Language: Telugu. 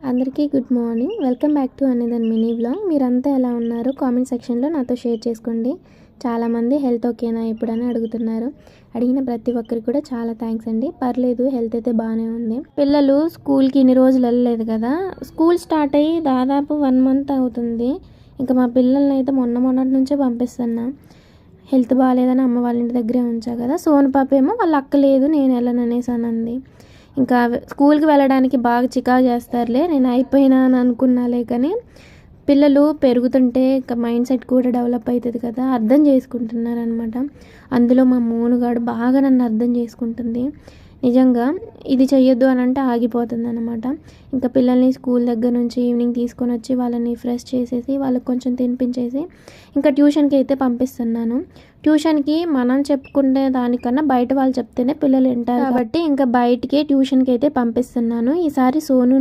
అందరికీ good morning. Welcome back to another mini vlog. మీరంతా ఎలా ఉన్నారు? కామెంట్ సెక్షన్లో నాతో షేర్ చేసుకోండి. చాలామంది హెల్త్ ఓకేనా ఎప్పుడని అడుగుతున్నారు. అడిగిన ప్రతి ఒక్కరికి కూడా చాలా థ్యాంక్స్ అండి. పర్లేదు, హెల్త్ అయితే బాగానే ఉంది. పిల్లలు స్కూల్కి ఇన్ని రోజులు వెళ్ళలేదు కదా, స్కూల్ స్టార్ట్ అయ్యి దాదాపు 1 మంత్ అవుతుంది. ఇంకా మా పిల్లల్ని అయితే మొన్నటి నుంచే పంపిస్తున్నా. హెల్త్ బాగాలేదని అమ్మ వాళ్ళ ఇంటి దగ్గరే ఉంచా కదా. సోను పాప ఏమో వాళ్ళ అక్క లేదు, నేను వెళ్ళననేసి అనంది. ఇంకా స్కూల్కి వెళ్ళడానికి బాగా చికాకు చేస్తారులే, నేను అయిపోయినా అని అనుకున్నాలే. కానీ పిల్లలు పెరుగుతుంటే ఇంకా మైండ్ సెట్ కూడా డెవలప్ అవుతుంది కదా, అర్థం చేసుకుంటున్నారనమాట. అందులో మా మోనుగాడు బాగా నన్ను అర్థం చేసుకుంటుంది. నిజంగా ఇది చెయ్యొద్దు అని అంటే ఆగిపోతుంది అనమాట. ఇంకా పిల్లల్ని స్కూల్ దగ్గర నుంచి ఈవినింగ్ తీసుకొని వచ్చి వాళ్ళని ఫ్రెష్ చేసేసి వాళ్ళకి కొంచెం తినిపించేసి ఇంకా ట్యూషన్కి అయితే పంపిస్తున్నాను. ట్యూషన్కి మనం చెప్పుకునే దానికన్నా బయట వాళ్ళు చెప్తేనే పిల్లలు వింటారు కాబట్టి ఇంకా బయటికి ట్యూషన్కి అయితే పంపిస్తున్నాను. ఈసారి సోను